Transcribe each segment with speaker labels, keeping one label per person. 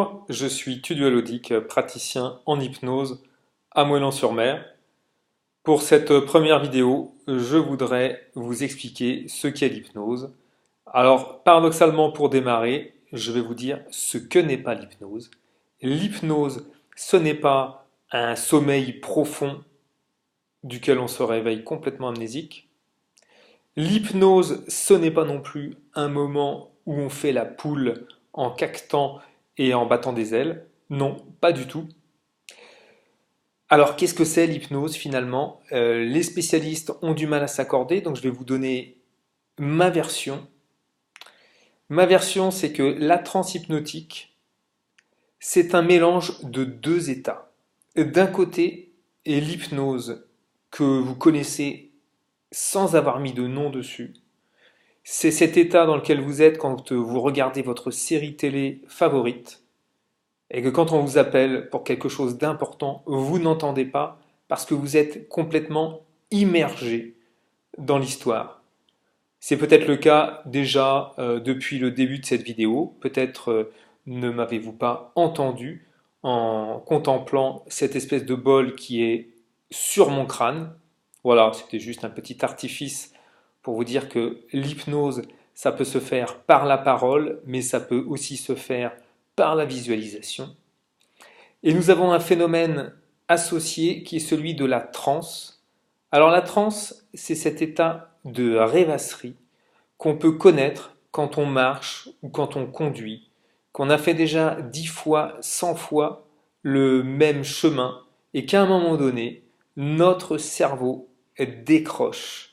Speaker 1: Bonjour, je suis Tudio Lodic, praticien en hypnose à Moëlan-sur-Mer. Pour cette première vidéo, je voudrais vous expliquer ce qu'est l'hypnose. Alors, paradoxalement, pour démarrer, je vais vous dire ce que n'est pas l'hypnose. L'hypnose, ce n'est pas un sommeil profond duquel on se réveille complètement amnésique. L'hypnose, ce n'est pas non plus un moment où on fait la poule en caquetant et en battant des ailes. Non, pas du tout. Alors, qu'est-ce que c'est l'hypnose finalement? Les spécialistes ont du mal à s'accorder, donc je vais vous donner ma version. Ma version, c'est que la transe hypnotique, c'est un mélange de deux états. D'un côté, est l'hypnose que vous connaissez sans avoir mis de nom dessus. C'est cet état dans lequel vous êtes quand vous regardez votre série télé favorite et que quand on vous appelle pour quelque chose d'important, vous n'entendez pas parce que vous êtes complètement immergé dans l'histoire. C'est peut-être le cas déjà depuis le début de cette vidéo. Peut-être ne m'avez-vous pas entendu en contemplant cette espèce de bol qui est sur mon crâne. Voilà, c'était juste un petit artifice pour vous dire que l'hypnose, ça peut se faire par la parole, mais ça peut aussi se faire par la visualisation. Et nous avons un phénomène associé qui est celui de la transe. Alors la transe, c'est cet état de rêvasserie qu'on peut connaître quand on marche ou quand on conduit, qu'on a fait déjà 10 fois, 100 fois le même chemin et qu'à un moment donné, notre cerveau décroche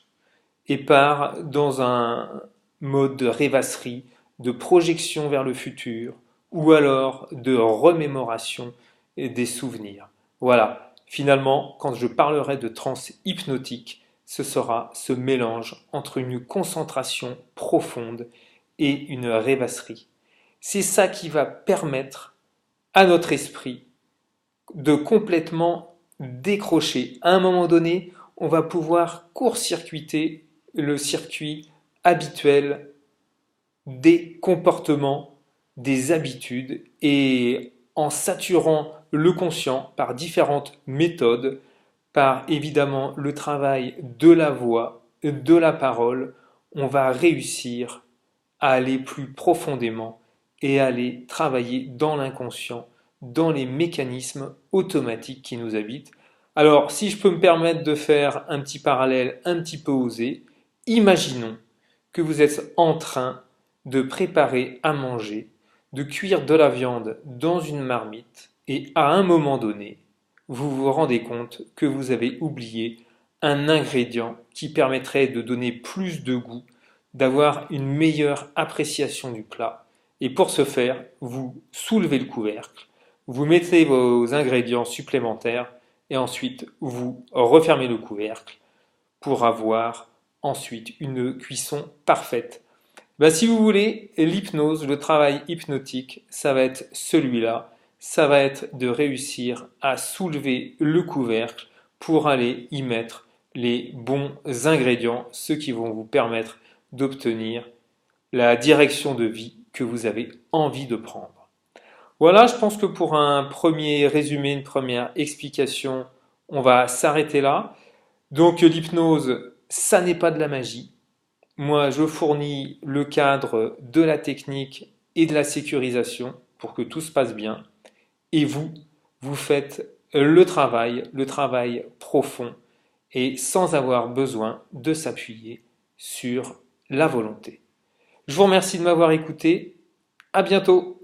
Speaker 1: et part dans un mode de rêvasserie, de projection vers le futur ou alors de remémoration des souvenirs. Voilà, finalement, quand je parlerai de transe hypnotique, ce sera ce mélange entre une concentration profonde et une rêvasserie. C'est ça qui va permettre à notre esprit de complètement décrocher. À un moment donné, on va pouvoir court-circuiter le circuit habituel des comportements, des habitudes et en saturant le conscient par différentes méthodes, par évidemment le travail de la voix, de la parole, on va réussir à aller plus profondément et à aller travailler dans l'inconscient, dans les mécanismes automatiques qui nous habitent. Alors, si je peux me permettre de faire un petit parallèle un petit peu osé, imaginons que vous êtes en train de préparer à manger, de cuire de la viande dans une marmite, et à un moment donné, vous vous rendez compte que vous avez oublié un ingrédient qui permettrait de donner plus de goût, d'avoir une meilleure appréciation du plat. Et pour ce faire, vous soulevez le couvercle, vous mettez vos ingrédients supplémentaires et ensuite vous refermez le couvercle pour avoir ensuite une cuisson parfaite. Si vous voulez, l'hypnose, le travail hypnotique, ça va être celui-là. Ça va être de réussir à soulever le couvercle pour aller y mettre les bons ingrédients, ceux qui vont vous permettre d'obtenir la direction de vie que vous avez envie de prendre. Voilà, je pense que pour un premier résumé, une première explication, on va s'arrêter là. Donc l'hypnose, ça n'est pas de la magie. Moi, je fournis le cadre de la technique et de la sécurisation pour que tout se passe bien. Et vous, vous faites le travail profond et sans avoir besoin de s'appuyer sur la volonté. Je vous remercie de m'avoir écouté. À bientôt.